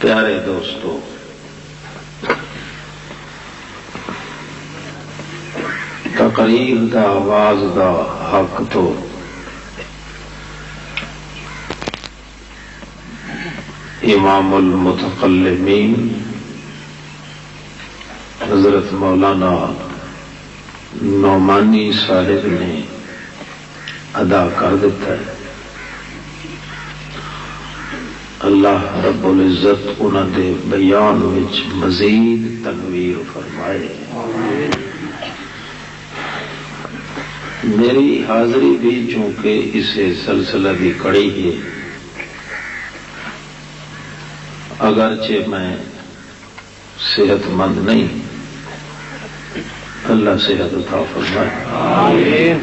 پیارے دوستو، تقریر دا آواز دا حق تو امام المتکلمین حضرت مولانا نعمانی صاحب نے ادا کر دیتا ہے۔ اللہ رب العزت انہاں دے بیان وچ مزید تنویر فرمائے۔ میری حاضری بھی چونکہ اسے سلسلہ کی کڑی ہے، اگرچہ میں صحت مند نہیں، اللہ صحت عطا فرمائے۔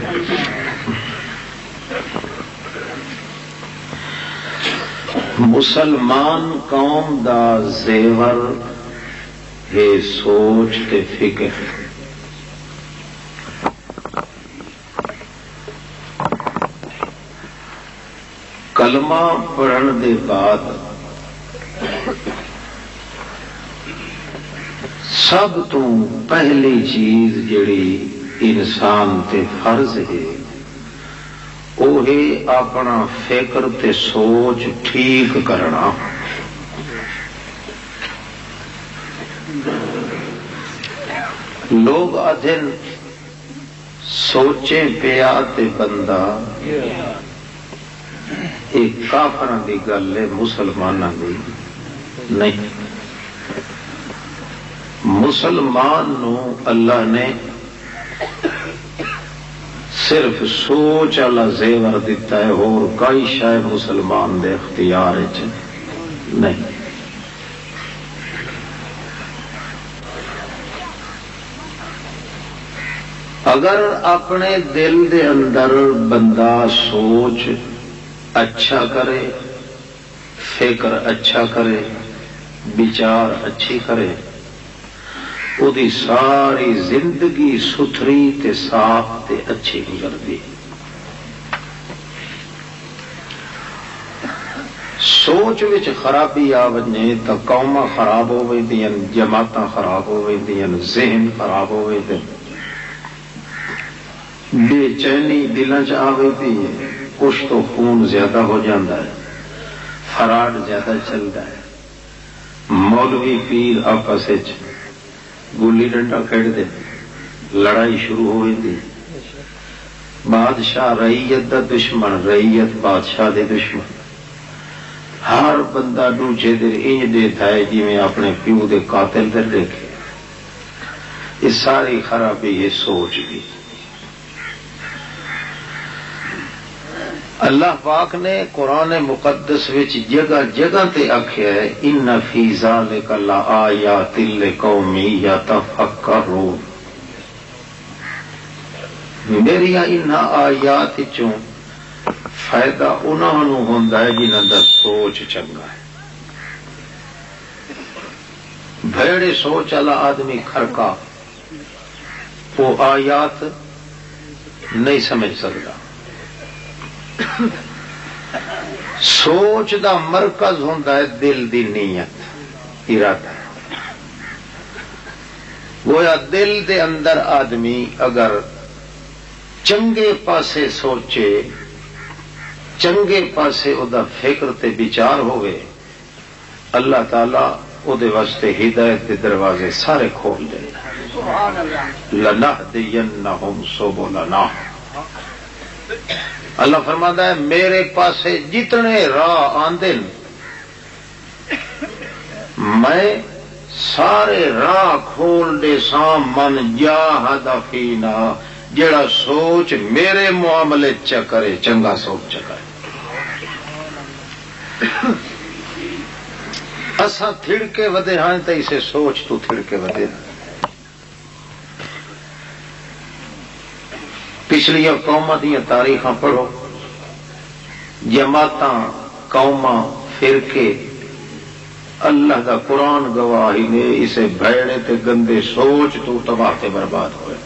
مسلمان قوم دا زیور ہے سوچ تے فکر۔ کلمہ پڑھن دے بعد سب تو پہلی چیز جڑی انسان تے فرض ہے وہ ہے اپنا فکر تے سوچ ٹھیک کرنا۔ لوگ آدھن سوچیں پیا تے بندہ، ایک کافراں دی گل ہے، مسلماناں دی نہیں۔ مسلمان نو اللہ نے صرف سوچ والا زیور دیتا ہے، اور کئی شے مسلمان دے اختیار وچ نہیں۔ اگر اپنے دل دے اندر بندہ سوچ اچھا کرے، فکر اچھا کرے، بچار اچھی کرے، وہ دی ساری زندگی ستھری تے صاف تے اچھی گزردی۔ سوچ وچ خرابی آ وجے تو قوماں خراب ہو ویندیاں، جماعتاں خراب ہو ویندیاں، ذہن خراب ہو ویندے، بے چینی دلاں چ آ ویندی ہے، کچھ تو خون زیادہ ہو جاتا ہے، فراڈ زیادہ چلتا ہے، مولوی پیر آپس گلی ڈنڈا کھیڈتے، لڑائی شروع ہو جاتی، بادشاہ رعیت دا دشمن، رعیت بادشاہ دے دشمن، ہر بندہ دوجے دے انج دیتا ہے جی میں اپنے پیو دے قاتل دے دیکھے۔ یہ ساری خرابی ہے سوچ کی۔ اللہ پاک نے قرآن مقدس وچ جگہ جگہ تے آکھیا ہے ان فی ذالک لآیات لقوم یتفکرون۔ میری ان آیات چوں فائدہ انہاں نوں ہوندا ہے جنہاں دا سوچ چنگا ہے۔ بھیڑے سوچ والا آدمی کھرکا وہ آیات نہیں سمجھ سکتا۔ سوچ دا مرکز ہوندا ہے دل دی نیت، ارادہ۔ گویا دل دے اندر آدمی اگر چنگے پاسے سوچے، چنگے پاسے او دا فکر تے بچار ہوئے، اللہ تعالی او دے واسطے ہدایت دے دروازے سارے کھول دے۔ لَنَهْدِيَنَّهُمْ سُبُلَنَا۔ اللہ فرماتا ہے میرے پاسے جتنے راہ آندے میں سارے راہ کھول دے سام، من جاہد فینا، جڑا سوچ میرے معاملے چکرے، چنگا سوچ چکرے۔ اساں تھڑ کے ودے ہاں تے اسے سوچ تو تھڑ کے ودے۔ پچھلیاں قوماں دیاں تاریخاں پڑھو، جماعتاں، قوماں، فرقے، اللہ دا قرآن گواہی نے اسے بھیڑے تے گندے سوچ تو تباہ تے برباد ہوئے۔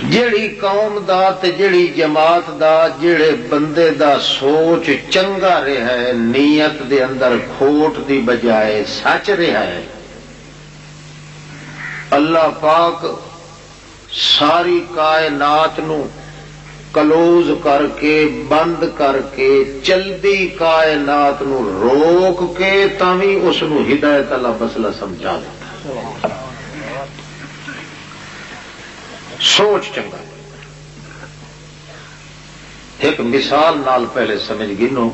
جیڑی قوم دا تے جیڑی جماعت دا جیڑے بندے دا سوچ چنگا رہا ہے، نیت دے اندر کھوٹ دی بجائے سچ رہا ہے، اللہ پاک ساری کائنات نو کلوز کر کے بند کر کے چلدی کائنات نو روک کے تاوی اس نو ہدایت اللہ مسئلہ سمجھا دیتا ہے۔ سوچ چنگا ایک مثال نال پہلے سمجھ گنو،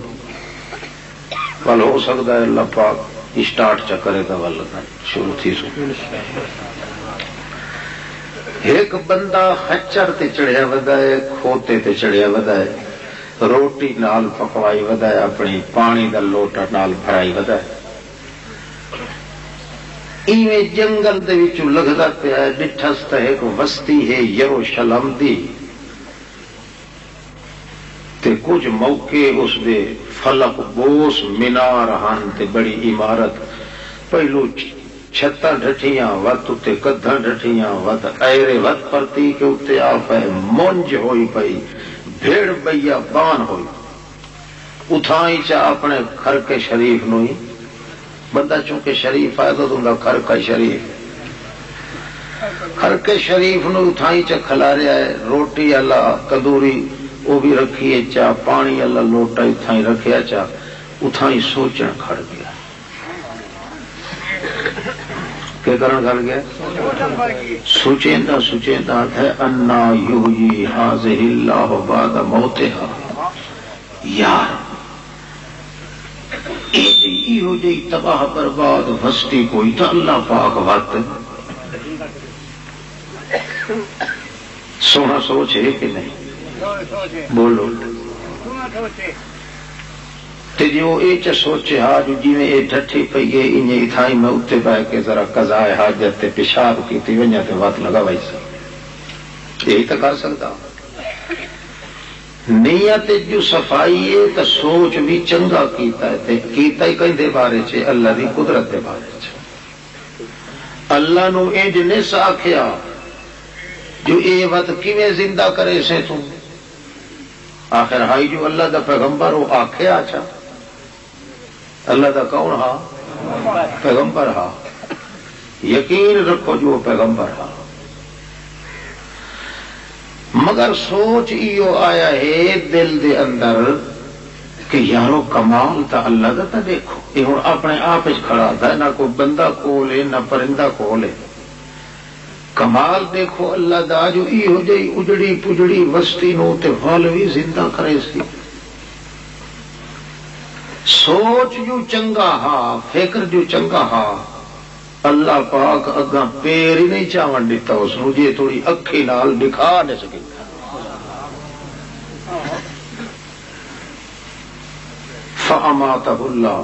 ول ہو سکتا ہے اللہ پاک اسٹارٹ چکرے کا ول شروع تھی سو۔ ایک بندہ خچر تے چڑھیا ودا ہے، کھوتے تے چڑھیا ودا ہے، روٹی نال پکوائی ودا ہے، اپنی پانی دا لوٹا نال بھرائی ودا ہے، ایویں جنگل دے وچوں لگدا پیا ہے، ڈٹھس تے ایک وستی ہے یروشلم دی، تے کچھ موقع اس دے فلک بوس مینار ہن تے بڑی عمارت، پہلو چھتاں ڈھٹیاں وت تے کدھاں ڈھٹیاں وت ایرے وت پرتی کے اتنے آ پئے، مونج ہوئی پئی، بھیڑ بیا بان ہوئی، اتھائی چا اپنے گھر کے شریف نو ہی بندہ چونکہ شریف آئے تو تمہارا گھر کا شریف، گھر کے شریف نو اتھائی چا کھلا رہا ہے، روٹی اللہ کدوری وہ بھی رکھی ہے چا، پانی اللہ لوٹا اتھائی رکھیا چا، اتھائی سوچن کھڑ گیا، کہ کرن کھڑ گیا؟ سوچیندہ سوچیندہ ہے انا یحیی ھذہ اللہ بعد موتھا، یار ہو جئی تباہ برباد ہستی کوئی تو اللہ پاک وقت سونا سوچ ہے کہ نہیں؟ بولو تے جو اے چ سوچے ہا جو جویں اے ڈٹھی پئی ہے انہیں اتھائی میں اتنے پہ کے ذرا قضاء حاجت تے پیشاب کیتی ونجا تے وقت لگاوائی سی، یہی تو کر سکتا نیت جو صفائی ہے تو سوچ بھی چنگا کیتا ہے تے کیتا ہی کہیں دے بارے چھے اللہ دی قدرت دے بارے چھے، اللہ نو انج نس آکھیا جو اے وقت کیویں زندہ کرے سے تو آخر ہائی جو اللہ دا پیغمبر ہو آکھیا اچھا اللہ دا کون ہا؟ پیغمبر ہا، یقین رکھو جو پیغمبر ہا، مگر سوچ ایو آیا ہے دل دے اندر کہ یارو کمال تا اللہ دا تا دیکھو، یہ ہوں اپنے آپ کھڑا تھا، نہ کوئی بندہ کولے نہ پرندہ کولے، کمال دیکھو اللہ دا جو ایو جئی اجڑی پجڑی وستی نو تے والوی زندہ کرے سی، سوچ جو چنگا ہا، فکر جو چنگا ہا، اللہ پاک اگاں پیر ہی نہیں چاون دیتا اس نو جے تھوڑی اکھی نال دکھا نہ سکے، فاماتہ اللہ،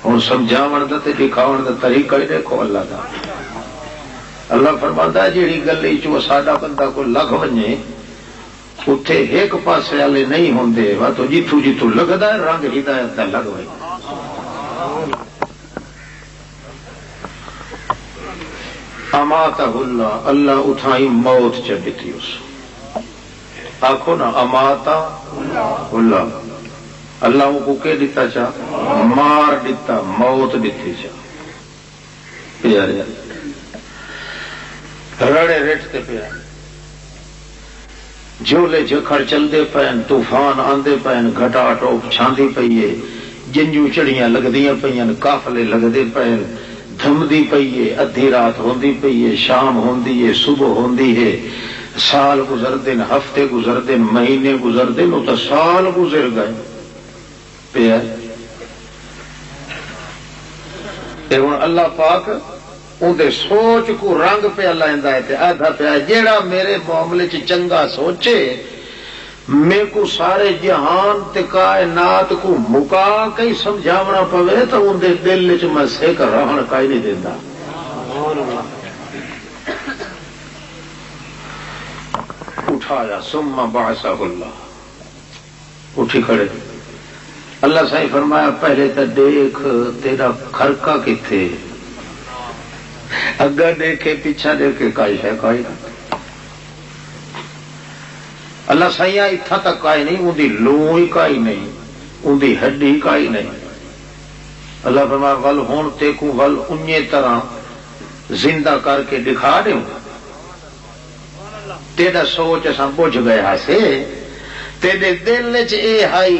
ہوں سمجھاون دا تے دکھاون دا طریقہ ہی دیکھو اللہ دا، اللہ فرماندا ہے جیڑی گلی چو ساڈا بندہ کو لگ ونجے اتھے ایک پاسے والے نہیں ہوندے وا تو جتھوں جتھوں لگدا ہے رنگ ہدایت دا لگ وے، اماتہ اللہ، اللہ اتھائی موت چ دتی اس، آخو نا اماتہ اللہ، اللہ کو کہ دیتا چاہ مار دیتا، موت دیتی چاہ، پیارے رڑے رٹتے پیا، جھولے جکھڑ چلتے پین، طوفان آندے پین، گھٹا ٹوپ چھاندی پئیے، جنجو چڑیاں لگدیاں پئیاں، قافلے لگدے پین، دھمدی پئیے، ادھی رات ہوندی پئیے، شام ہوندی ہے، صبح ہوندی ہے، سال گزر دن، ہفتے گزر دن، مہینے گزر دن، تو سال گزر گئے پیا، ہوں اللہ پاک اندے سوچ کو رنگ پہ لیندا ہے تے آدھا پیا جیڑا میرے معاملے چ چنگا سوچے میرے کو سارے جہان تے کائنات کو مکا کے سمجھاونا پوے تو اندے دل چ میں سیک رہن کا ہی نہیں دیندا، اٹھایا ثم بعثہ اللہ، اٹھی کھڑے، اللہ سائیں فرمایا پہلے تو دیکھ تیرا خرقہ کتھے، اگر دیکھے پیچھا دیکھے کائی ہے کائی، اللہ سائیاں اتھا تک آئے نہیں، ان دی لو ہی کائی نہیں، ان دی ہڈی کائی نہیں۔ اللہ فرمایا ول ہون تیکوں ول انجے طرح زندہ کر کے دکھا دوں، تیرا سوچ اساں بجھ گیا سے، تیرے دل چ اے ہائی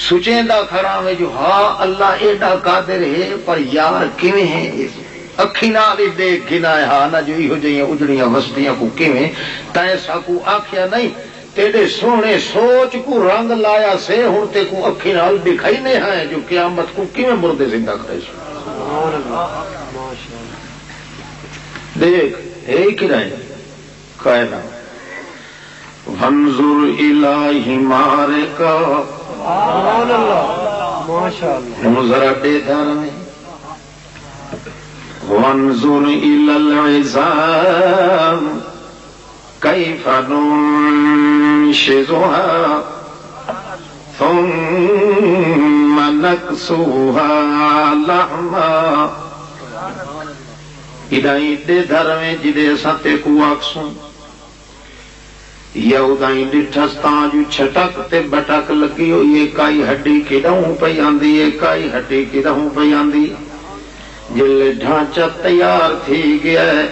سچیندا کھڑا میں جو ہاں اللہ ایڈا قادر ہے، پر یار کیویں ہے اکھی نال ہی دیکھ گنا ہے، ہاں نہ جو ہو جائیں اجڑیاں وسطیاں کو کیویں تائیں ساکو آکھیا نہیں، تیرے سونے سوچ کو رنگ لایا سے، ہن تے کو اکھی نال دکھائی نہیں ہے جو قیامت کو کیویں مردے زندہ کرے سو۔ دیکھ ہے کہ نہیں کائنات وانظر الی حمارک، ہوں ذرا دے دھر میں وانظر الی العظام کیف ننشزها ثم نکسوها لحما، ادائیں دے دھر میں جدے ساتے کو آکسوں یا ادائیں ڈٹھستاں جو چھٹک تے بٹک لگی ہو، یہ کائی ہڈی کی دہوں پہ آندی، یہ کائی ہڈی کی دہوں پہ آندی، جل ڈھانچہ تیار تھی گیا ہے،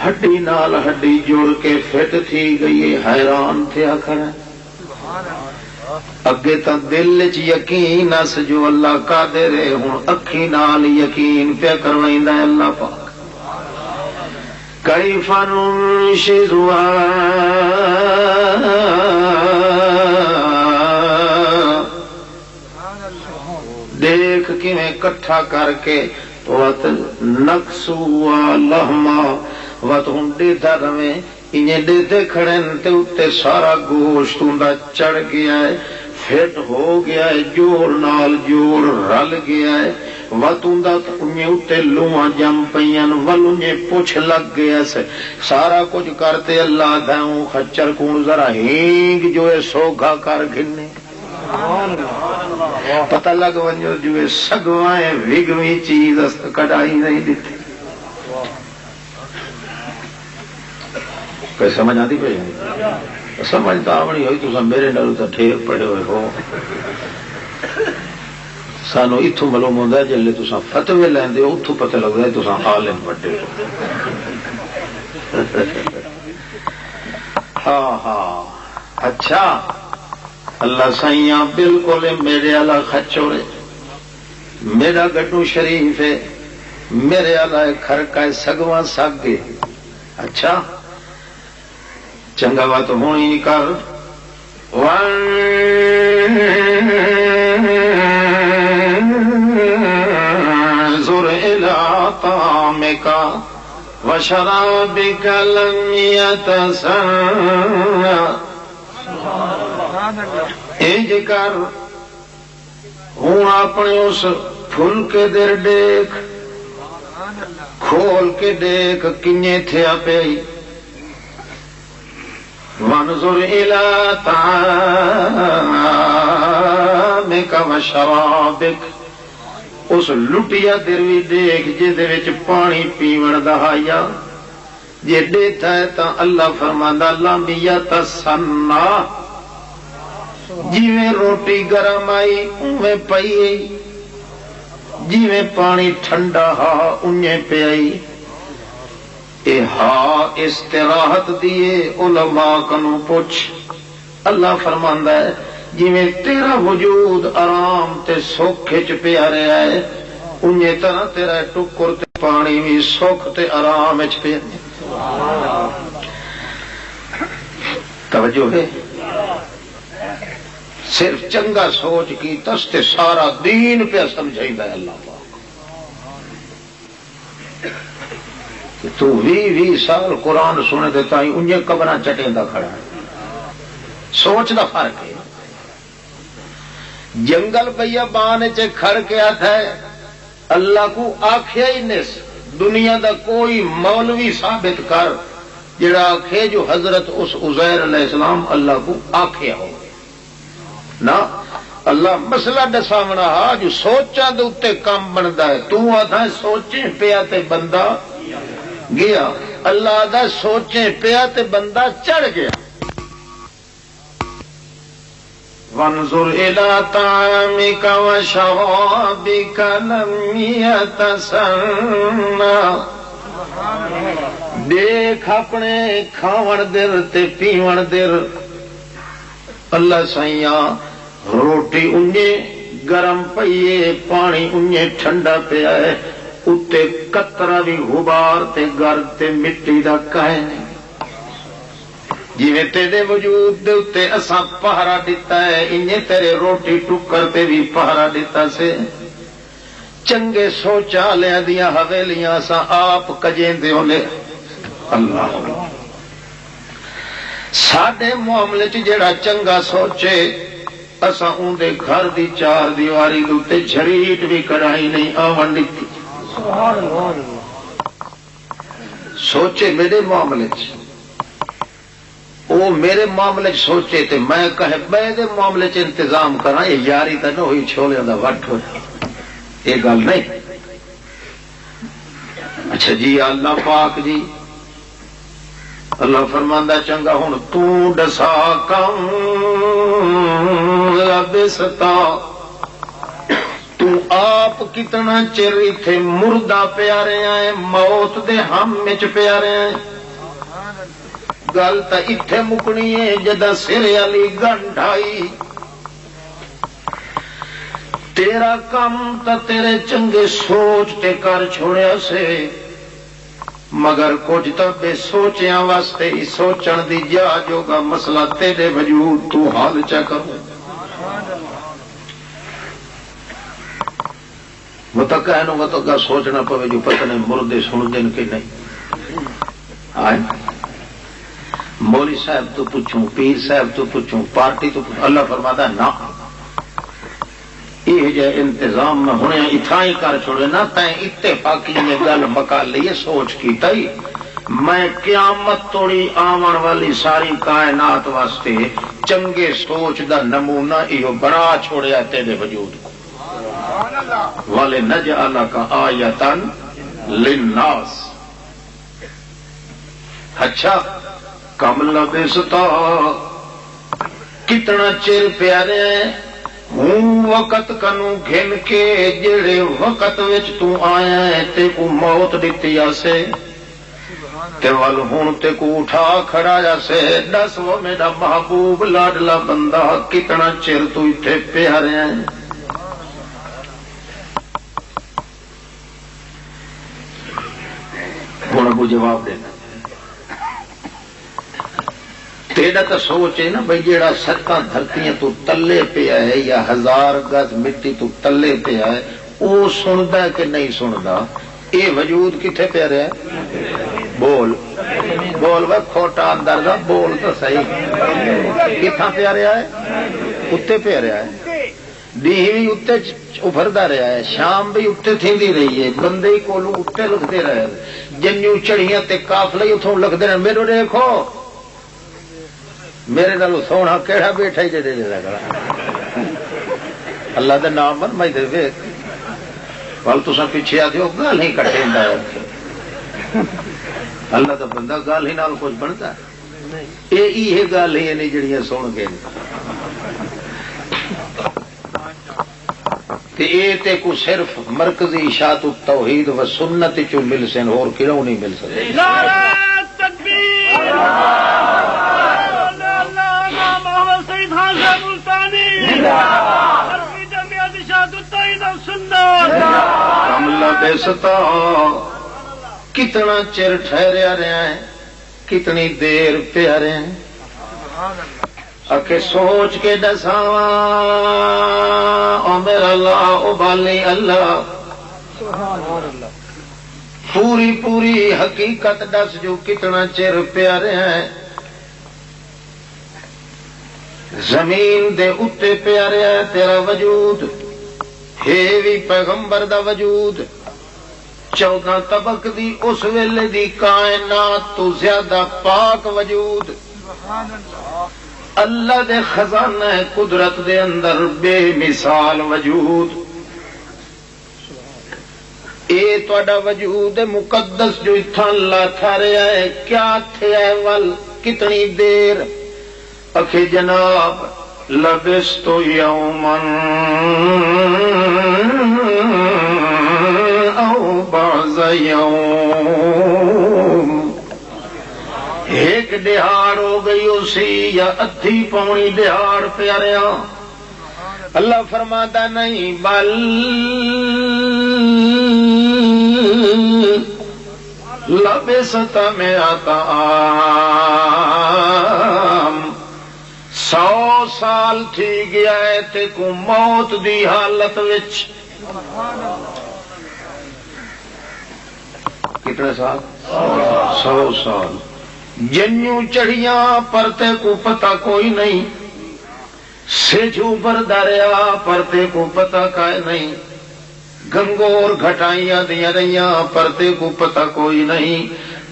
ہڈی نال ہڈی جوڑ کے فٹ تھی گئی ہے، حیران تھے آخر اگے تا دل چ یقین اس جو اللہ قادر ہے، ہن اکھی نال یقین پہ کروائندا ہے اللہ پاک۔ کیف ننشزها دیکھ کیویں کٹھا کر کے وت نکسوا لہما، وت ہن ڈیدھا رویں انہیں ڈیدھے کھڑے تے اتے سارا گوشت اوندا چڑھ گیا ہے، فٹ ہو گیا ہے، جوڑ نال جوڑ رل گیا ہے، وت اوندا انہیں اتے لواں جم پیاں، ول انہیں پوچھ لگ گیا سے، سارا کچھ کرتے اللہ داؤں خچر کون ذرا ہینگ جو ہے سوگا کر گھنے، پتہ لگ ونجو جو ہے سگوائیں وگویں چیز است کڑائی نہیں دیتی۔ کوئی سمجھ آتی پہ سمجھ تو آمنی ہوئی تو میرے نالوں تو ٹھیک پڑے ہوئے ہو، سانو اتھوں معلوم ہوتا ہے جلے تساں فتوے لیندے ہو اتھوں پتہ لگتا ہے تساں عالم بڑے ہو۔ ہاں ہاں اچھا اللہ سائیاں بالکل میرے والا خچوڑے، میرا گڈو شریف ہے، میرے والا کھرکا سگواں سگے، اچھا چنگا بات ہونی کر وانظر الی طعامک وشرابک لم یتسنہ، ایج کر ہوں اپنے اس پھلکے در دیکھ، کھول کے دیکھ کنیں تھیا پئی، وانظر الی طعامک وشرابک، اس لٹیا در بھی دیکھ جدے وچ پانی پیون دا حیا، جے دیتا ہے تا اللہ فرماندا لم یتسنہ، جیویں روٹی گرم آئی اویں پئی، جیویں پانی ٹھنڈا ہا انہیں پہ آئی، اے ہاں استراحت دیے علماء کنو پوچھ، اللہ فرماندا ہے جویں تیرا وجود آرام تے سکھ چ پیا رہا ہے انہیں طرح تیرا ٹکر تے پانی بھی سکھ تے آرام چ پیا۔ توجہ ہے، صرف چنگا سوچ کی تس تے سارا دین پہ سمجھائیدا ہے اللہ پاک۔ تو 20 سال قرآن سنے دیتا ہی انہیں قبراں چٹیندا کھڑا ہے، سوچ دا فرق ہے۔ جنگل بیابان چ کھڑ کے آتا ہے اللہ کو آکھیا ہی نس، دنیا دا کوئی مولوی ثابت کر جڑا آکھے جو حضرت اس عزیر علیہ السلام اللہ کو آکھیا ہو نا، اللہ مسئلہ دساونا ہا جو سوچاں دے اتے کام بندا ہے، تو آتا ہے سوچیں پیا تے بندہ گیا، اللہ آتا ہے سوچیں پیا تے بندہ چڑھ گیا۔ وانظر إلى طعامك وشرابك لم يتسنى دیکھ اپنے کھاون در تے پیون در اللہ سائیاں روٹی انجے گرم پئیے پانی انجے ٹھنڈا پیا ہے اتے قطرہ بھی غبار تے گرد تے مٹی دا کائے نہیں جیویں تیرے وجود دے اتے اساں پہرا دیتا ہے انہیں تیرے روٹی ٹکر تے بھی پہرا دیتا سے چنگے سوچا لیا دیا حویلیاں اساں آپ کجیں دے ہونے اللہ ساڈے معاملے چ جڑا چنگا سوچے اساں اون دے گھر دی چار دیواری دے اتے جھریٹ بھی کڑائی نہیں آون دتی سبحان اللہ سوچے میرے معاملے چ وہ میرے معاملے سوچے تے میں کہے دے معاملے چ انتظام کرا یہ یاری تو نہ ہوئی چھولے دا وٹ ہو یہ گل نہیں اچھا جی اللہ پاک جی اللہ فرماندا چنگا ہن تو ڈسا کم لبستا تو آپ کتنا چر ایتھے مردہ پیا رہے ہیں موت دے ہم وچ پیا رہے ہیں گل تو اتنے مکنی ہے جدا سر والی گنڈائی تیرا کم تو تیرے چنگے سوچ تے کر چھوڑیا سے مگر کچھ تو بے سوچیاں واسطے ہی سوچن دی جا جوگا مسئلہ تیرے وجود تو حال چا کرو وہ تو کہنو گا تو کیا سوچنا پوے جو پتہ نہیں مردے سن دین کے نہیں آئے مولوی صاحب تو پوچھوں پیر صاحب تو پوچھوں پارٹی تو پوچھوں اللہ فرماتا نہ یہ جائے انتظام نہ ہونے اتھا ہی کر چھوڑے نا تین اتفاقی میں گل مکا لیے سوچ کی تئی میں قیامت توڑی آمن والی ساری کائنات واسطے چنگے سوچ دا نمونہ ایو بنا چھوڑیا تیرے وجود کو وَلِنَجْعَلَكَ آیَةً لِلنَّاسِ اچھا کم لبستا کتنا چیر پیارے ہوں وقت کنو گھن کے جڑے وقت وچ تو آیا ہے تے کو موت دیتی آسے تے وال ہوں تے کو اٹھا کھڑا جاسے دس وہ میرا محبوب لاڈلا بندہ کتنا چیر تو اتھے پیارے ہیں ہوں ابو جواب دینا تیرا تو سوچ ہے نا بھائی جیڑا ستاں دھرتیاں تو تلے پیا ہے یا 1000 گز مٹی تو تلے پیا ہے وہ سندا ہے کہ نہیں سندا یہ وجود کتنے پیا رہا ہے بول بول وہ کھوٹا اندر دا بول تو صحیح کتنا پیا رہا ہے اتنے پیا رہا ہے دی بھی اتنے ابھردا رہا ہے شام بھی اتنے تھیندی رہی ہے بندے کولوں اتنے لکھتے رہے جنیوں چڑھیاں تے قافلے اتوں لکھتے رہے میرے دیکھو میرے نالوں سونا کیڑا بیٹھا ہی دے دے لگا اللہ دا نام من میں دے ویکھ ول تساں پیچھے آ دیو گل ہی کٹیندا ہے اللہ دا بندہ گل ہی نال کچھ بنتا یہ گل ہی نہیں جڑیاں سن کے تے کو صرف مرکزی اشاعت التوحید و سنت چوں مل سن اور کیوں نہیں مل سکتے نعرہ تکبیر کتنا چر ٹھہریا رہا ہے کتنی دیر پیا رہے ہیں سوچ کے دساواں میرا اللہ ابالی اللہ پوری پوری حقیقت دس جو کتنا چر پیا رہا ہے زمین دے اتے پیا رہا ہے تیرا وجود ہے بھی پیغمبر دا وجود 14 طبق دی اس ویلے دی کائنات تو زیادہ پاک وجود اللہ دے خزانہ قدرت دے اندر بے مثال وجود اے تہاڈا وجود مقدس جو اتھاں لاٹھا رہا ہے کیا تھیا ول کتنی دیر اکھے جناب لبست یوما او بعض یوم، ایک دہاڑ ہو گئی اسی یا ادھی پونی دہاڑ پیاریا؟ اللہ فرماتا نہیں، بل لبست مئات عام، 100 سال تھی گیا ہے تے کو موت دی حالت وچ۔ کتنے سال؟ 100 سال۔ جنیوں چڑھیاں پرتے کو پتہ کوئی نہیں، سیجھو پر دریا پرتے کو پتہ کائے نہیں، گنگور گھٹائیاں دیا رہیاں پرتے کو پتہ کوئی نہیں،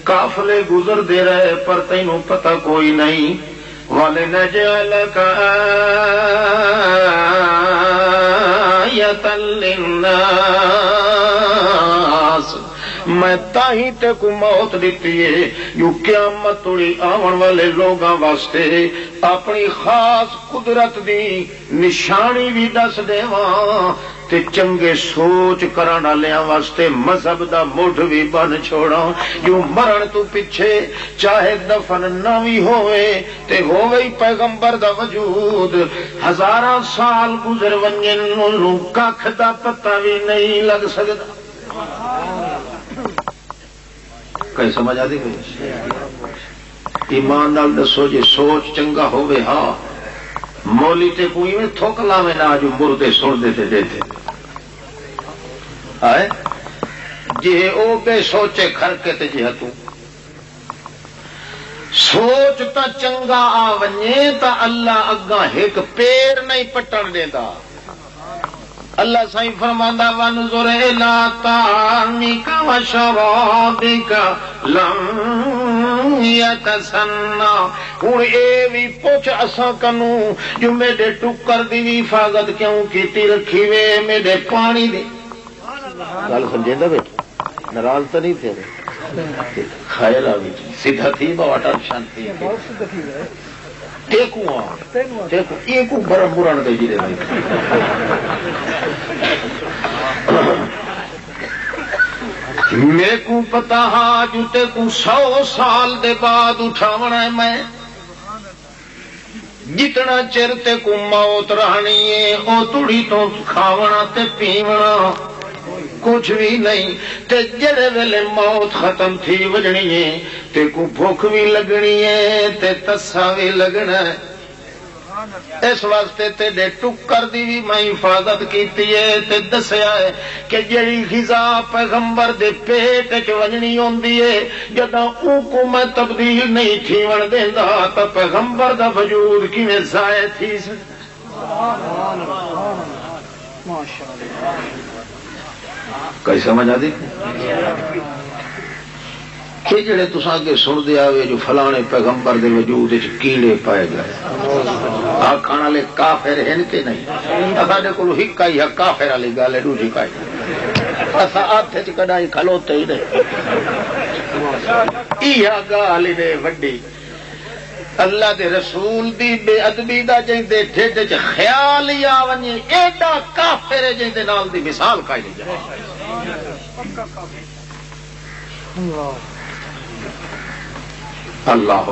قافلے گزر دے رہے پرتے نو پتہ کوئی نہیں۔ وَلِنَجْعَلَكَ آیَةً لِلنَّاسِ، میں تاہی تے کو موت دیتی ہے جو قیامت توڑی آون والے لوگاں واسطے اپنی خاص قدرت دی نشانی بھی دس دیواں تے چنگے سوچ کرن والیاں واسطے مذہب دا مٹھ بھی بن چھوڑاں جو مرن تو پیچھے چاہے دفن نہ وی ہوئے تے ہوئے پیغمبر دا وجود، 1000 سال گزر ونجن نوں ککھ دا پتہ بھی نہیں لگ سکدا۔ کہیں سمجھ آتی کوئی؟ ایمان نال دسو جی سوچ چنگا ہوئے ہاں مولی تے کوئی میں تھوک لاوے نہ جو مردے سن دیتے دیتے آئے جی او بے سوچے کھرکے تے جی ہتو سوچ تا چنگا آونی تا اللہ اگاں ایک پیر نہیں پٹن دیتا۔ اللہ سائیں فرماندا وَانظُرْ إِلَىٰ طَعَامِكَ وَشَرَابِكَ لَمْ يَتَسَنَّىٰ، ہن اے وی پوچھ اساں کنوں جو میرے ٹکر دی حفاظت کیوں کیتی رکھی وے میرے پانی دی۔ گل سمجھیندا بیٹا؟ ناراض تو نہیں تھے؟ خیر آوی سیدھا تھی باٹا شانتی ٹیکو ایکو برم بران دے جی رہے میں کو پتا ہاں جو تے کو 100 سال دے بعد اٹھاونا ہے میں جتنا چر تے کو موت رہنی ہے او تڑی تو کھاونا تے پیونا کچھ بھی نہیں تے جڑے ویلے موت ختم تھی وجنی ہے تے کو بھوک بھی لگنی ہے تے تسا بھی لگنا ہے۔ اس واسطے تیرے ٹکر دی بھی میں حفاظت کیتی ہے تے دسیا ہے کہ جڑی غذا پیغمبر دے پیٹ وچ وجنی ہوندی ہے جداں او کو میں تبدیل نہیں تھیون دیندا تے پیغمبر دا وجود کیویں ضائع تھی سبحان اللہ ماشاءاللہ۔ کئی سمجھ آتی کہ جڑے تساں اگے سن دے آوے جو فلانے پیغمبر دے وجود وچ کیڑے پائے گئے آکھن والے کافر ہیں کہ نہیں؟ ساڈے کول ہکا ہی کافر والی گل ہے دوجی کائی اساں ہاتھ وچ کڈائی کھلوتے ہی نہیں ایہا گل نے وڈی اللہ دے رسول دی بے ادبی دا جیندے ڈھڈ وچ خیال ہی آ ونجے ایڈا کافر ہے جیندے نال دی مثال کائی نہیں جائے۔ اللہ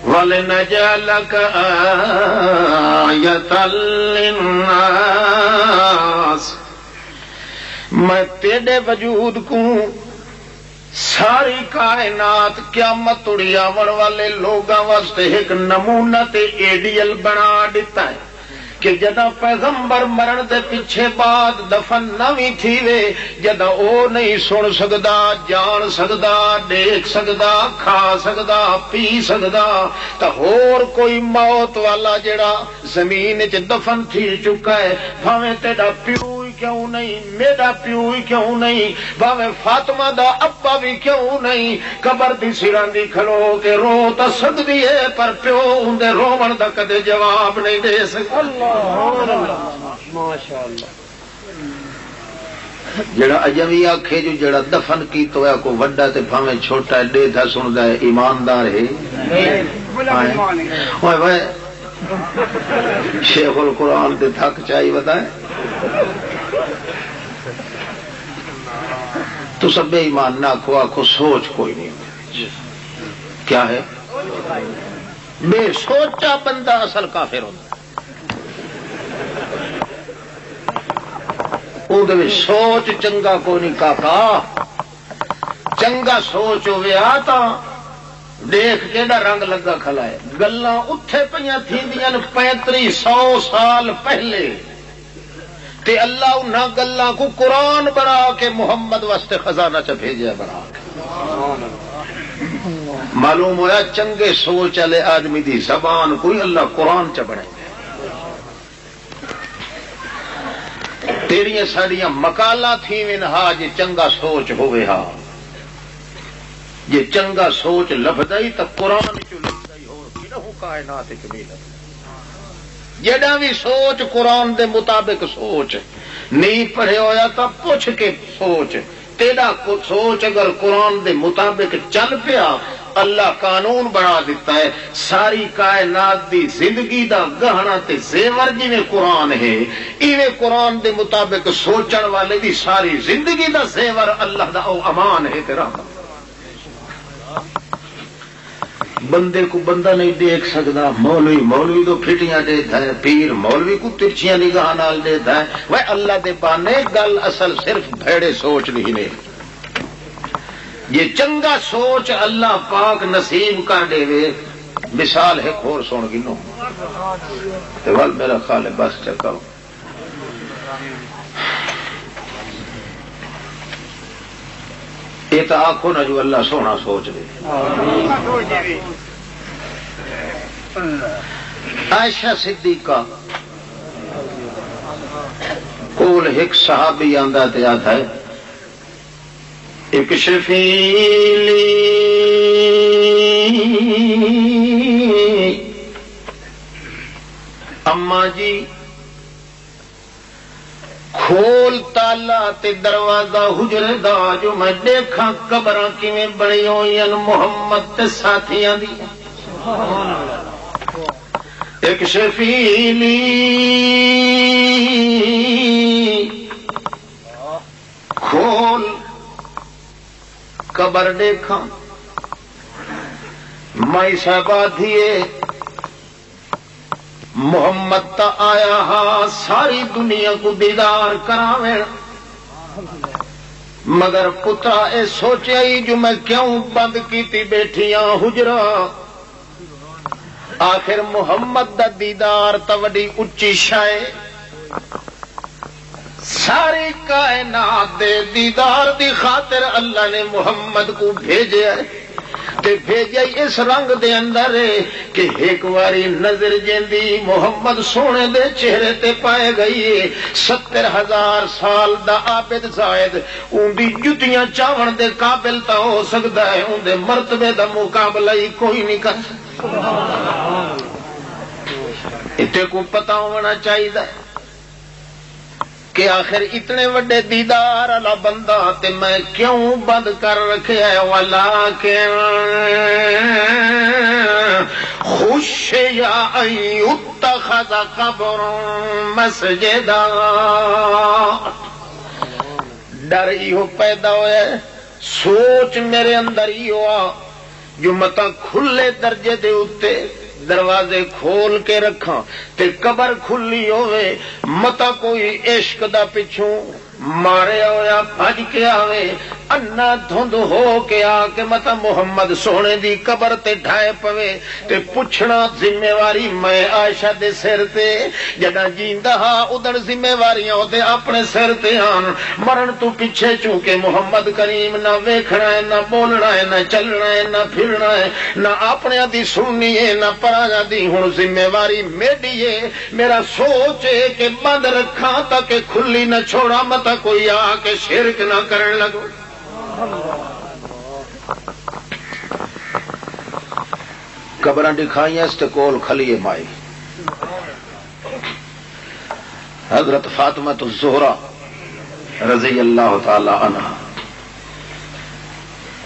وَلِنَجْعَلَكَ آیَةً لِلنَّاسِ، میں تیرے وجود کو ساری کائنات قیامت توڑی آون والے لوگاں واسطے ایک نمونہ تے ایڈیل بنا دیتا ہے کہ جدہ پیغمبر مرن دے پیچھے بعد دفن نوی تھی وے جدہ او نہیں سن سکدا جان سکدا دیکھ سکدا کھا سکدا پی سکدا تا ہور کوئی موت والا جڑا زمین وچ دفن تھی چکا ہے بھاویں تیرا پیو کیوں نہیں میرا پیو کیوں نہیں بھاویں فاطمہ دا ابا بھی کیوں نہیں قبر دی سراں دی کھلو کے رو تا سکدی ہے پر پیو اندے روون دا کدے جواب نہیں دے سکدا۔ جڑا اجمی آکھے جو جڑا دفن کی تو ہے کو وڈا تے بھاویں چھوٹا ہے دے تھا سندا ہے ایماندار ہے شیخ القرآن دے تھک چاہیے بتائیں تو سب بے ایمان نہ آخو سوچ کوئی نہیں کیا ہے بے سوچا بندہ اصل کافر ہوتا اندر سوچ چنگا کوئی نہیں کاکا چنگا سوچ ہویا تا دیکھ کیڑا رنگ لگا کھلا ہے گلاں اٹھے پیاں تھیندیاں 3500 سال پہلے تے اللہ انہاں گلاں کو قرآن بنا کے محمد واسطے خزانہ چ بھیجیا بنا کے معلوم ہویا چنگے سوچ والے آدمی دی زبان کوئی اللہ قرآن چ بنے تیریاں ساڑیاں مکالا تھی ہا جی چنگا سوچ ہوئے ہا یہ چنگا سوچ لفظ ہی تو قرآن چ لفظ ہی ہو کائنات جڑا بھی سوچ قرآن دے مطابق سوچ نہیں پڑھے ہویا تو پوچھ کے سوچ تیرا سوچ اگر قرآن دے مطابق چل پیا اللہ قانون بنا دیتا ہے ساری کائنات دی زندگی دا گہنا تے زیور جویں قرآن ہے ایویں قرآن دے مطابق سوچن والے دی ساری زندگی دا زیور اللہ دا او امان ہے تیرا بندے کو بندہ نہیں دیکھ سکتا مولوی تو پھٹیاں دیتا ہے پیر مولوی کو ترچیاں نگاہ نال دیتا ہے وہ اللہ دے بانے گل اصل صرف بھیڑے سوچ نہیں نے یہ چنگا سوچ اللہ پاک نصیب کر دے وے مثال ہے کھور سن گنو تے ول میرا خیال ہے بس چکا یہ تو آخو نا جو اللہ سونا سوچ دے عائشہ صدیقہ کول ایک صحابی آندا تے آتا ہے ایک شفیلی اما جی کھول تالا تے دروازہ حجرے دا جو میں دیکھا قبراں کیویں بنی ہوئی محمد تے ساتھیاں دی ایک شفیلی کھول قبر دیکھا مائی صاحبہ دیے محمد تا آیا ہا ساری دنیا کو دیدار کراویں مگر پترا اے سوچیا ہی جو میں کیوں بند کیتی بیٹھیاں حجرا آخر محمد دا دیدار تا وڈی اچھی شے ساری کائنات دے دیدار دی خاطر اللہ نے محمد کو بھیجیا ہے تے بھیجیا اس رنگ دے اندر کہ ایک واری نظر جیندی محمد سونے دے چہرے تے پائے گئی 70,000 سال دا عابد زائد اون دی جتیاں چاون دے قابل تا ہو سکتا ہے اون دے مرتبے دا مقابلہ ہی کوئی نہیں کر اتے کو پتہ ہونا چاہیے کہ آخر اتنے وڈے دیدار والا بندہ تے میں کیوں بند کر رکھیا ہے ولیکن خوش یا اتخذ قبر مسجدا ڈر ایہو پیدا ہوئے سوچ میرے اندر ہی ہوا جو متا کھلے درجے دے اتے دروازے کھول کے رکھاں تے قبر کھلی ہوئے متا کوئی عشق دا پچھوں مارے ہویا بھج کے آوے انا دھند ہو کے آ کے متا محمد سونے دی قبر تے ڈھائے پوے تے پوچھنا ذمہ واری میں عائشہ دے سر تے جڑا جیندا ہا ادھر ذمہ واریاں تے اپنے سر تے آن مرن تو پیچھے چونکہ محمد کریم نہ ویکھنا ہے نہ بولنا ہے نہ چلنا ہے نہ پھرنا ہے نہ اپنے دی سننی ہے نہ پرایا دی ہن ذمہ واری میری ہے میرا سوچ ہے کہ بند رکھاں تاکہ کھلی نہ چھوڑا متا کوئی آ کے شرک نہ کرنے لگو قبراں دکھائیاں اس تے کول کھلیے مائی حضرت فاطمہ الزہرا رضی اللہ تعالی عنہ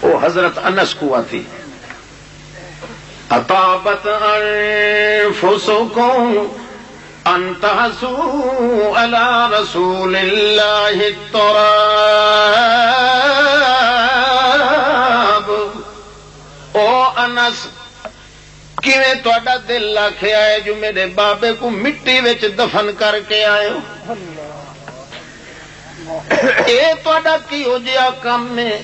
وہ حضرت انس کو آتی اطابت انفسکم ان تحسوا علی رسول اللہ التراب۔ او انس کیویں تہاڈا دل آکھیا ہے جو میرے بابے کو مٹی وچ دفن کر کے آئے ہو؟ اے تہاڈا کی ہو جیا کم ہے؟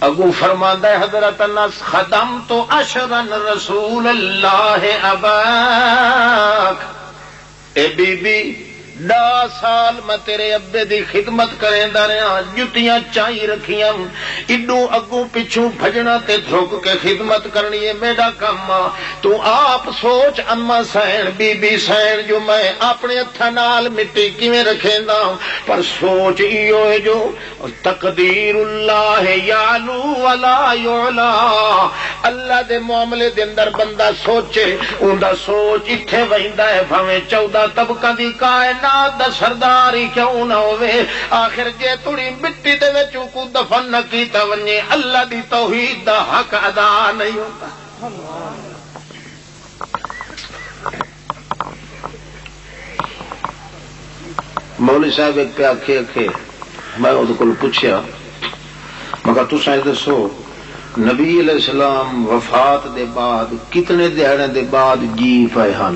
اگو فرماندا ہے حضرت انس خدمت عشرا رسول اللہ اباک، اے بی بی 10 سال میں تیرے ابے دی خدمت کریندا رہا، جتیاں چائی رکھیاں، اڈوں اگوں پچھوں بھجنا تے دھوک کے خدمت کرنی ہے میرا کام۔ تو آپ سوچ اما سین بی بی سین جو میں اپنے ہتھاں نال مٹی کیویں رکھیندا، پر سوچ ایو ہے جو تقدیر اللہ یعلو ولا یعلا، اللہ دے معاملے دے اندر بندہ سوچے اوندا سوچ ایتھے ویندا ہے بھاویں 14 طبقاں دی کائنات دا سردار ہی کیوں نہ ہوئے، آخر جے تھوڑی مٹی دے وچ کو دفن نہ کیتا ونجے اللہ دی توحید دا حق ادا نہیں ہوتا۔ مولوی صاحب ایک پہ آکھے میں اس کو پوچھیا مگر تساں دسو نبی علیہ السلام وفات دے بعد کتنے دیہڑے دے بعد جی پائے ہن؟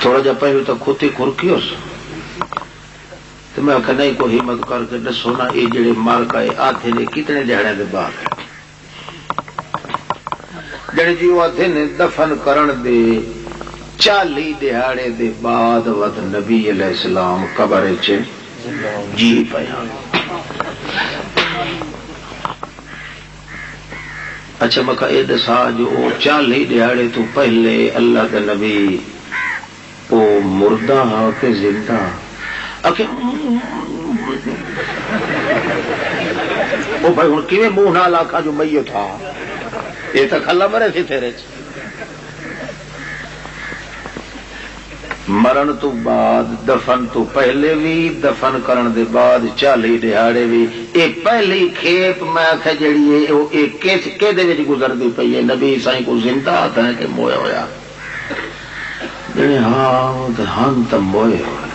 تھوڑا جا پہلو تو کھوتی کھرکی ہو تو میں آخر نہیں کوئی ہمت کر کے دسو نا یہ جڑے مر گئے آدھے نے کتنے دیہڑے دے بعد جڑے جی وہ آدھے نے دفن کرن دے 40 دیہڑے دے بعد ود نبی علیہ السلام قبر چ جی پیا۔ اچھا میں کہا یہ دسا جو 40 دیہڑے تو پہلے اللہ کے نبی وہ مردہ ہا کہ زندہ؟ وہ بھائی ہوں کیویں منہ نال آکھا جو میت تھا، یہ تو کھلا مرے سی تیرے چ۔ مرن تو بعد دفن تو پہلے بھی دفن کرن دے بعد 40 دیہاڑے بھی یہ پہلی کھیپ میں آخیا جیڑی ہے وہ کہ گزرتی پی ہے نبی سائیں کو زندہ آتا ہے کہ مویا ہوا؟ ہاں تو موئے ہوئے۔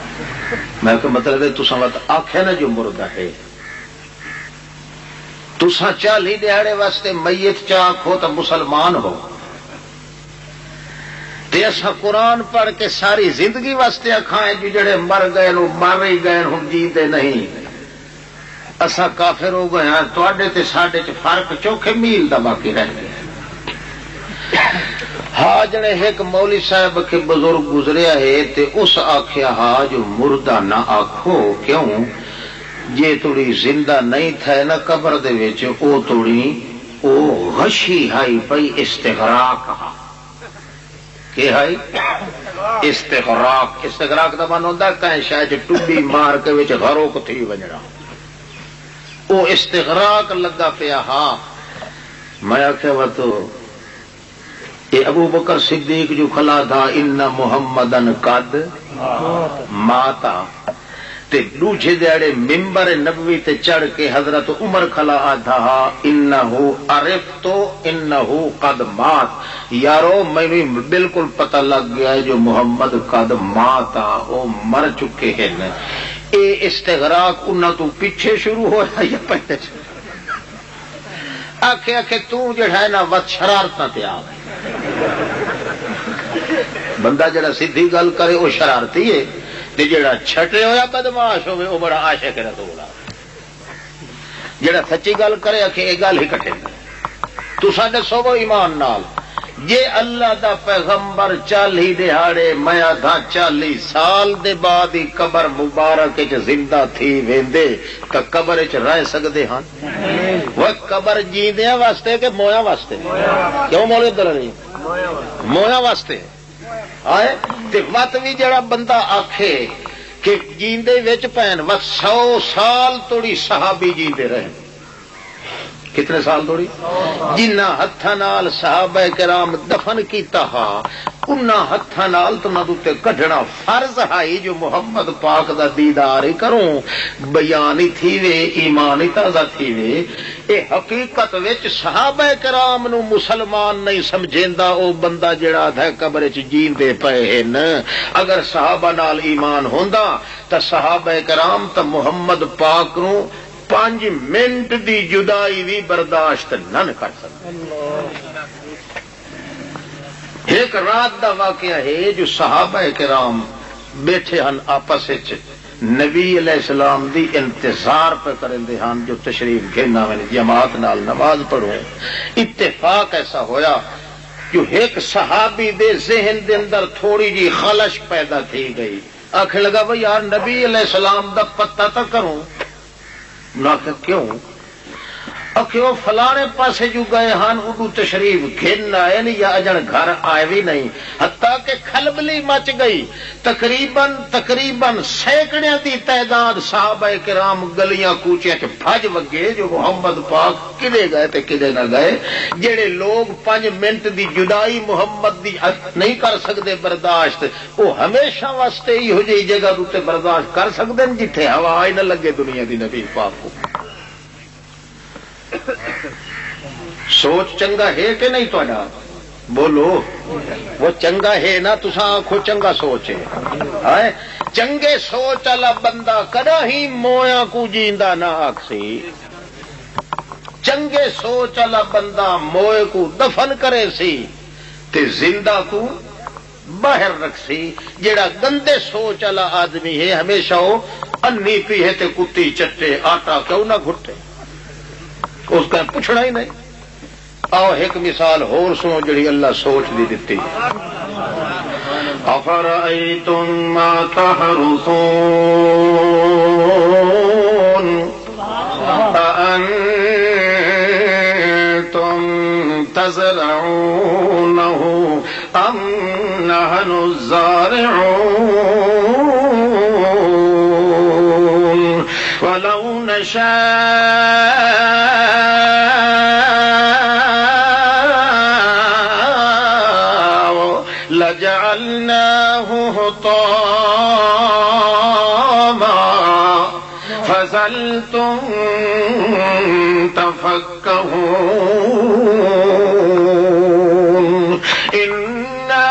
میں کہ مطلب ہے تساں وقت آخیا نا جو مردہ ہے تساں 40 دیہاڑے واسطے میت چ آکھو تو مسلمان ہو، ایسا قرآن پڑھ کے ساری زندگی واسطے آکھائیں جو جڑے مر گئے نو مر ہی گئے ہوں جیتے نہیں، اسا کافر ہو گئے ہیں۔ تواڈے تے ساڈے چ فرق چوکھے میل دا باقی رہ گیا۔ ہاں جڑے ایک مولوی صاحب کے بزرگ گزریا ہے تے اس آکھیا ہاں جو مردہ نہ آکھو، کیوں جے تھوڑی زندہ نہیں تھے نا قبر دے وچ او تھوڑی او غشی ہائی پئی استغراق ہا کہ ہے استغراق۔ استغراق دا من ہوندا کہیں شاید ٹڈی مار کے وچ غرق تھی وجنا، او استغراق لگا پیا۔ ہاں میں آخیا وا تو یہ ابو بکر صدیق جو کھلا تھا ان محمدن قد ماتا، تے دوجے دیہڑے ممبر نبوی تے چڑھ کے حضرت عمر کھلا آدھا انہو عرفتو انہو قد مات، یارو میں بالکل پتہ لگ گیا ہے جو محمد قد ماتا وہ مر چکے ہیں۔ اے استغراق انہاں تو پیچھے شروع ہوا یا پہلے؟ آکھے آکھے تو جڑا ہے نا وقت شرارتاں تے آ گئی۔ بندہ جڑا سیدھی گل کرے وہ شرارتی ہے، تے جڑا چھٹے ہویا بدماش ہوئے وہ بڑا عاشق رسول ہے۔ جڑا سچی گل کرے کہ یہ گل ہی کٹے تو ساڈے سو ایمان نال جے اللہ دا پیغمبر 40 دیہاڑے میں آدھا 40 سال دے بعد ہی قبر مبارک وچ زندہ تھی ویندے تے قبر وچ رہ سکدے ہاں؟ وہ قبر جیندیاں واسطے کہ مویا واسطے؟ کیوں مولوی عبداللہ نہیں مویا واسطے آئے؟ تے وقت بھی جڑا بندہ آکھے کہ جیندے وچ پین وقت 100 سال توڑی صحابی جیندے رہے۔ کتنے سال توڑی؟ جنہ ہتھاں نال صحابہ کرام دفن کیتا ہا انہاں ہتھاں نال تنہاں تے کڈھنا فرض ہے جو محمد پاک دا دیدار کروں بیان ہی تھی وے ایمان ہی تازہ تھی وے اے حقیقت وچ صحابہ کرام نو مسلمان نہیں سمجھیندا او بندہ جڑا ہے قبر وچ جیندے پئے ہن اگر صحابہ نال ایمان ہوندا تے صحابہ کرام تے محمد پاک نو 5 منٹ دی جدائی بھی برداشت نہ کر سکتے ایک رات دا واقعہ ہے جو صحابہ کرام بیٹھے ہن آپس وچ نبی علیہ السلام دی انتظار پہ کرندے ہن جو تشریف گھنا میں جماعت نال نماز پڑھو اتفاق ایسا ہویا جو ایک صحابی دے ذہن دے اندر تھوڑی جی خلش پیدا تھی گئی آخر لگا بھئی یار نبی علیہ السلام دا پتہ تا کروں نہ کہ کیوں کہ وہ فلانے پاسے جو گئے ہن اڈو تشریف گھن آئے نہیں یا اجن گھر آئے بھی نہیں حتیٰ کہ کھلبلی مچ گئی تقریباً سینکڑیاں دی تعداد صحابہ کرام گلیاں کوچیاں چ بھج وگے جو محمد پاک کدے گئے تے کدے نہ گئے جڑے لوگ 5 منٹ دی جدائی محمد دی نہیں کر سکتے برداشت وہ ہمیشہ واسطے ہی ہو جی جگہ تے برداشت کر سکتے ہیں جتھے ہوا ہی نہ لگے دنیا دی نبی پاک کو سوچ چنگا ہے کہ نہیں تو بولو وہ چنگا ہے نا تساں آنکھو چنگا سوچ ہے چنگے سوچ والا بندہ کدا ہی مویا کو جیندا نہ آکسی چنگے سوچ والا بندہ موئے کو دفن کرے سی تے زندہ کو باہر رکھ سی جیڑا گندے سوچ والا آدمی ہے ہمیشہ وہ انی پی ہے تے کتی چٹے آٹا کیوں نہ گھٹے اس کا پوچھنا ہی نہیں آؤ ایک مثال ہور سنو جڑی اللہ سوچ دی دتی افرأیتم ما تحرثون أأنتم تزرعونه أم نحن الزارعون ولو نشاء لجعلناه حطاما فظلتم تفكهون إنا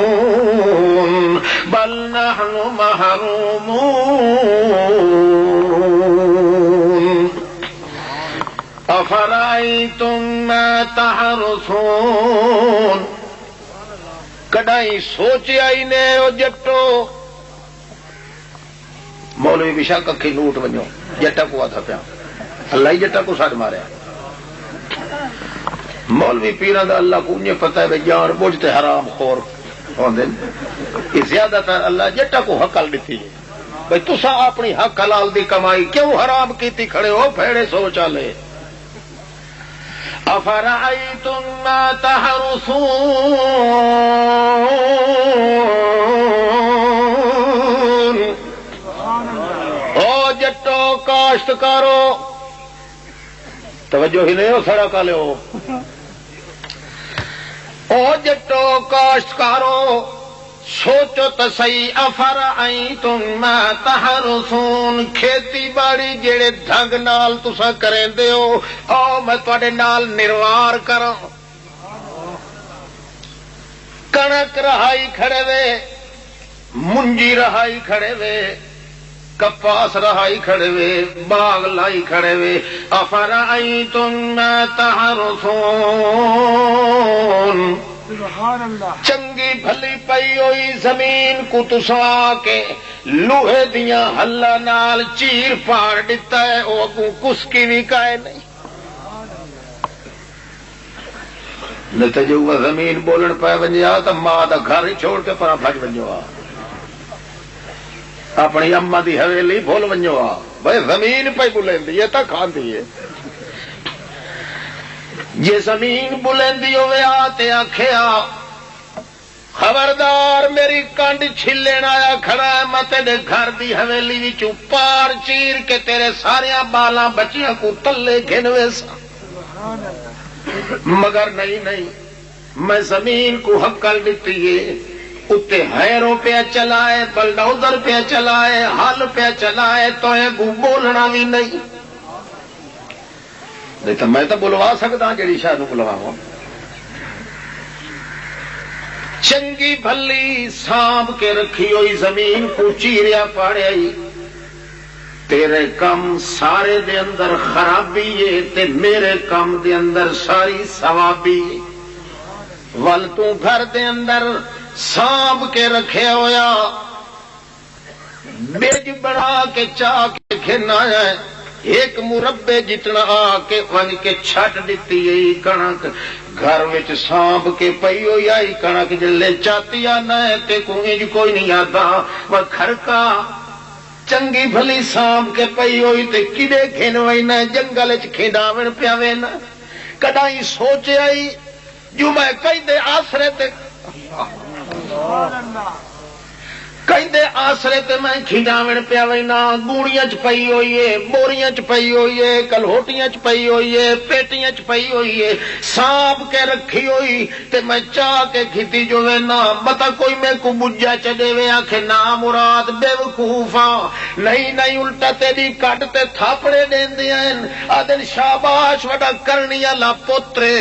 لمغرمون بل نحن محرومون افرأيتم ما تحرثون کڈائی سوچیا ہی نے او جٹو مولوی بھی شک اکھی نوٹ ونجو جٹا کو آتا پیا اللہ ہی جٹا کو ساڑ ماریا مولوی پیران دا اللہ کو انہیں پتہ ہے بے جان بوجھتے حرام خور ہوندے زیادہ تر اللہ جٹا کو حق حل دیتی ہے بھئی تسا اپنی حق حلال دی کمائی کیوں حرام کیتی کھڑے ہو پھیڑے سوچا لے افرأيتم ما تحرثون او جٹو کاشتکارو توجہ ہی نہیں ہو سڑا کالے ہو او جٹو کاشتکارو سوچو تو صحیح افرأیتم ما تحرثون کھیتی باڑی جڑے ڈھنگ نال تساں کریندے ہو او میں تواڈے نال نروار کراں کنک رہائی کھڑے وے منجی رہائی کھڑے وے کپاس رہائی کھڑے وے باغ لائی کھڑے وے افرأیتم ما تحرثون چنگی بھلی پئی ہوئی زمین کو تسا کے لوہے دیاں ہلا نال چیر پاڑ دیتا ہے وہ اگوں کسکی بھی کائے نہیں نتیجہ زمین بولن پہ ونجا تو ماں دا گھر ہی چھوڑ کے پرا بھج ونجو اپنی اما دی حویلی بھول ونجو بھائی زمین پہ بلندی ہے تا کھاندی ہے یہ زمین بلندی ہوئے آتے آکھیا خبردار میری کنڈ چھلن آیا کھڑا ہے، میں تیرے گھر دی حویلی وچوں پار چیر کے تیرے ساریاں بالاں بچیاں کو تلے گھنوے سا، مگر نہیں میں زمین کو حقل دیتی ہے، اتے ہیروں پہ چلائے، بلڈوزر پہ چلائے، ہل پہ چلائے، تو کو بولنا بھی نہیں تو میں تو بلوا سکتا جڑی شاہ نو بلواواں۔ چنگی بھلی سانب کے رکھی ہوئی زمین کو چیریا پاڑیا، تیرے کم سارے دے اندر خرابی ہے تے میرے کم دے اندر ساری ثوابی، ول تو گھر دے اندر سانب کے رکھے ہویا، برج بنا کے چاہ کے کھنا ہے، ایک مربے جتنا آ کے ون کے چھٹ دیتی ہے کنک، گھر وچ سانب کے پئی ہوئی آئی کنک، جلے چاتی آنا ہے تے کوئی نہیں آتا، وہ کھڑکا چنگی بھلی سانب کے پئی ہوئی تے کدے کھنوئی نہ جنگل چ کھڈاون پیاوے نہ، کدائی سوچ آئی جو میں کئی دے آسرے تے آسرے تے میں کھڈاون پیاوے نہ، گوڑیاں چ پئی ہوئی ہے، بوریاں چ پئی ہوئی ہے، کلہوٹیاں چ پئی ہوئی ہے، پیٹیاں چ پئی ہوئی ہے، سانپ کے رکھی ہوئی تے میں چاہ کے کھتی جو ہے نہ، متا کوئی میں کو بجا چ دے وے آکھے نا مراد بے وقوفاں، نہیں الٹا تیری کٹ تے تھاپڑے دیندیاں آدن شاباش وڈا کرنی والا پوترے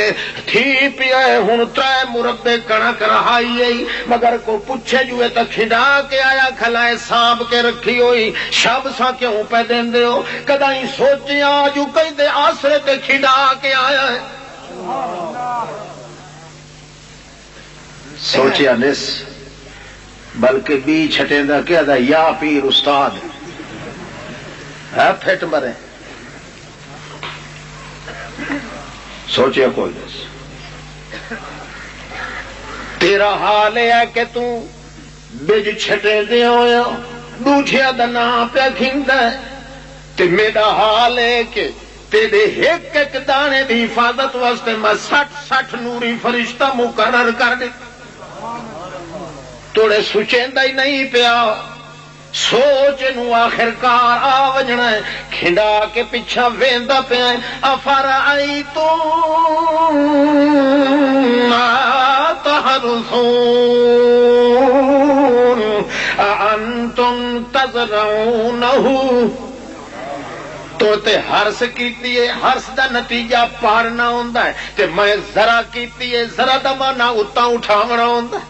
ٹھی پیا ہن ترے مربے کنک رہائی، مگر کو پوچھے جو ہے تے کھڈا کے آیا کھلائے سانپ کے رکھی ہوئی، شب سا کیوں پہ دیندے ہو، کدائی سوچیا جو کئی دے آسرے تے کھڈا کے آیا ہے، سوچیا نس بلکہ بی چھٹیں دا کیا دا یا پیر استاد ہے پھٹ مرے، سوچیا کوئی نس، تیرا حال ہے کہ تو بج چھٹے دے ہویا دوٹھیا دا نا پہ کھندا ہے، تے میرا حال ہے کہ تیرے ایک دانے دی حفاظت واسطے میں 60 نوری فرشتہ مقرر کر دے، توڑے سوچیندا ہی نہیں پیا، سوچ نو آخر کار آ وجنا ہے، کھنڈا کے پیچھا ویندا پیا، افرائیتم ما تحرثون انتم تزرعونہ، تو تے ہرس کیتی ہے، ہرس دا نتیجہ پارنا ہوندا ہے، تے میں ذرا کیتی ہے، ذرا دا مانا اتاں اٹھاونا ہوندا ہے،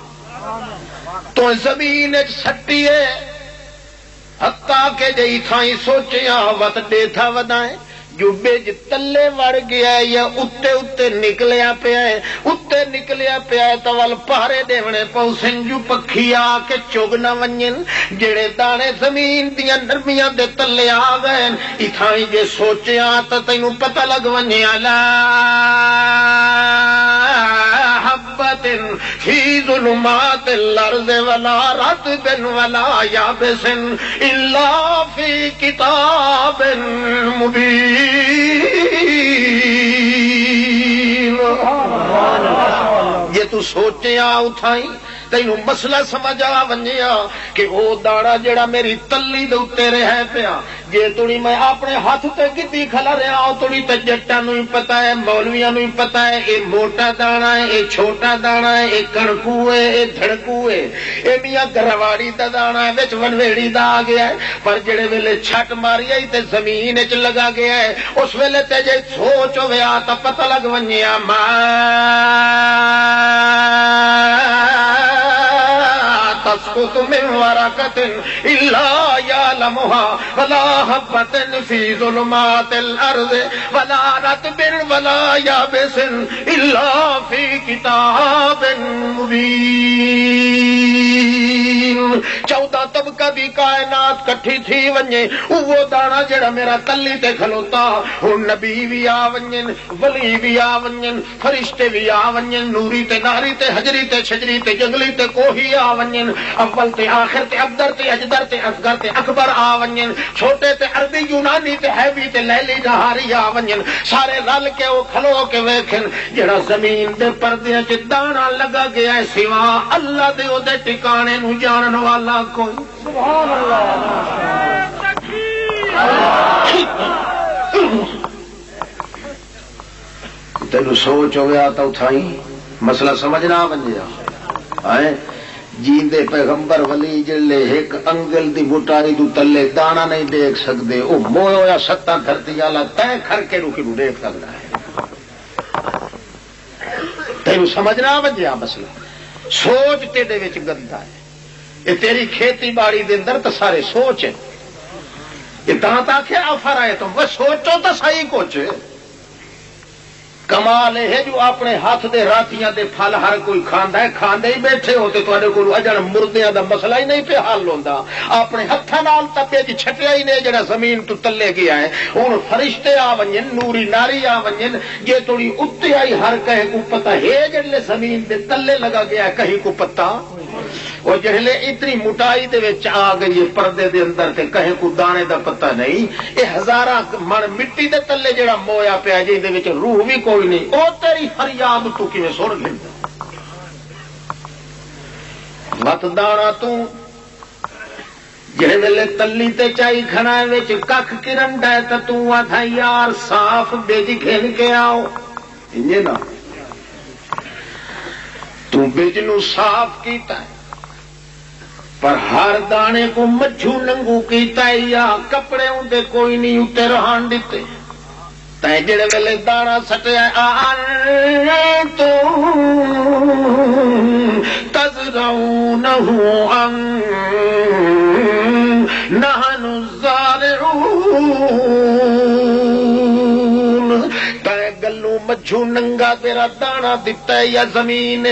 تو زمین سٹی ہے، حتیٰ کہ جئی تھائیں سوچیا وت ڈیٹھا ودائیں، جو بیج تلے وڑ گیا ہے یا اتے نکلیا پیا ہے، اتے نکلیا پیا ہے تو ول پہرے دیونے پوسن جو پکھی آ کے چگ نہ ونجن، جڑے دانے زمین دیاں نرمیاں دے تلے آ گئے، اتھائیں جے سوچیا تو تینوں پتہ لگ ونجیا لا حبۃ فی ظلمات الارض ولا رطب ولا یابس الا فی کتاب مبین، یہ تو سوچیا اتھائی تینوں مسئلہ سمجھ آ ونجیا کہ او داڑا جڑا میری تلی دے اوتے رہے پیا، جے تڑی میں اپنے ہاتھ تے کیتی کھلا رہا او تڑی تے جٹاں نوں ہی پتہ ہے، مولویاں نوں ہی پتہ ہے، اے موٹا دانا ہے، اے چھوٹا دانا ہے، اے کڑکو ہے، اے دھڑکو ہے، اے میاں گرواڑی دا دانا ہے، وچ ونویڑی دا آ گیا ہے، پر جڑے ویلے چھٹ ماری آئی تے زمین وچ لگا گیا ہے، اس ویلے تے جے سوچ ہوے آ تا پتہ لگ ونجیا ما تسقط من ورقة إلا يعلمها ولا حبة في ظلمات الأرض ولا رطب ولا يابس إلا في كتاب مبين، 14 طبقہ طبقہ دی کائنات کٹھی تھی ونجے وہ دانا جڑا میرا تلی تے کھلوتا ہن نبی بھی آ ونجن ولی بھی آ ونجن فرشتے بھی آ ونجن نوری تے ناری تے حجری تے شجری تے جنگلی تے کوہی آ ونجن اول تے آخر تے ابدر تے اجدر تے اصغر تے اکبر آ ونجن چھوٹے تے عربی یونانی تے حیوی تے لیلی نہاری آ ونجن سارے رل کے وہ کھلو کے ویکھن جڑا زمین دے پردے چ دانا لگا گیا ہے سوا اللہ دے او دے ٹکانے نو جانن والا کوئی سبحان اللہ تینو سوچ ہو گیا تو اٹھائی مسئلہ سمجھنا بنیا آئے جیندے پیغمبر ولی جلے ایک انگل دی بٹائی دو تلے دانا نہیں دیکھ سکتے او مویا یا ستا دھرتی والا تے کر کے روکی نو دیکھ سکتا ہے تینو سمجھنا بنیا مسئلہ سوچ تیرے وچ گندا ہے یہ تیری کھیتی باڑی دے اندر تو سارے سوچ ہے یہ تاکہ آفر آئے تم وہ سوچو تو صحیح کچھ کمال ہے جو اپنے ہاتھ دے راتیاں دے پھل ہر کوئی کھاندا ہے کھاندے ہی بیٹھے ہوتے تواڈے کول اجن مردیاں دا مسئلہ ہی نہیں پہ حل ہوندا اپنے ہتھاں نال تپے دی چھٹیا ہی نہیں جڑا زمین تو تلے گیا ہے ہن فرشتے آ ونجن نوری ناری آ ونجن جے تھوڑی اُتے آئی ہر کہے کو پتہ ہے جڑے زمین دے تلے لگا گیا ہے کہیں کو پتہ وہ جہلے اتنی موٹائی دے وچ آ گئی پردے دے اندر تے کہیں کو دانے دا پتہ نہیں اے ہزاراں من مٹی دے تلے جڑا مویا پیا جے دے وچ روح بھی کوئی نہیں او تیری فریاد تو کیویں سن گھندا مت دانا تو جہلے تلی تے چائی کھنا وچ ککھ کرن ڈے تے تو آکھا یار صاف بیج کھن کے آؤ انجے نا تو بیج نو صاف کیتا ہے پر ہر دانے کو مجھو ننگو کیتا ہے یا کپڑے اندے کوئی نہیں اتے رہان دیتے تے جڑے ویلے دانا سٹیا تو تزرعونہ ام نحن الزارعون تے گلو مجھو ننگا تیرا دانا دتا ہے یا زمین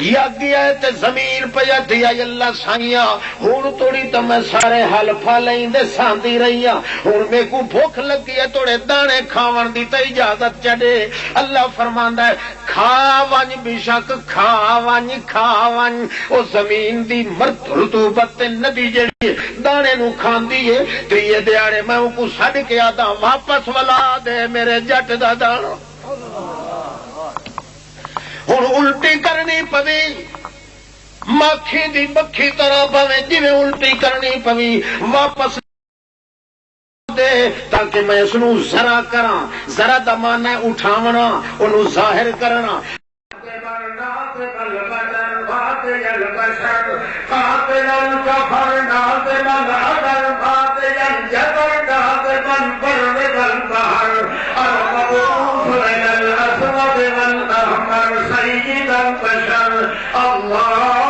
یا گیا ہے تے زمین پہ دیا اللہ سائیاں ہن توڑی تو میں سارے حل پھالیں دے ساندی رہیاں ہن میں کو بھوک لگی ہے توڑے دانے کھاون دی تے اجازت چڑے اللہ فرماندا ہے کھا ونج بے شک کھا ونج او زمین دی رطوبت تے ندی جڑی دانے نو کھاندی ہے تے یہ دیاڑے میں کو سڈ کے آدا واپس ولا دے میرے جٹ دا دانا ہن الٹی کرنی پوی مکھی دی مکھی طرح پوے جی الٹی کرنی پوی واپس دے تاکہ میں اس نو ذرا کراں ذرا دا معنی اٹھاونا اونوں ظاہر کرنا اللہ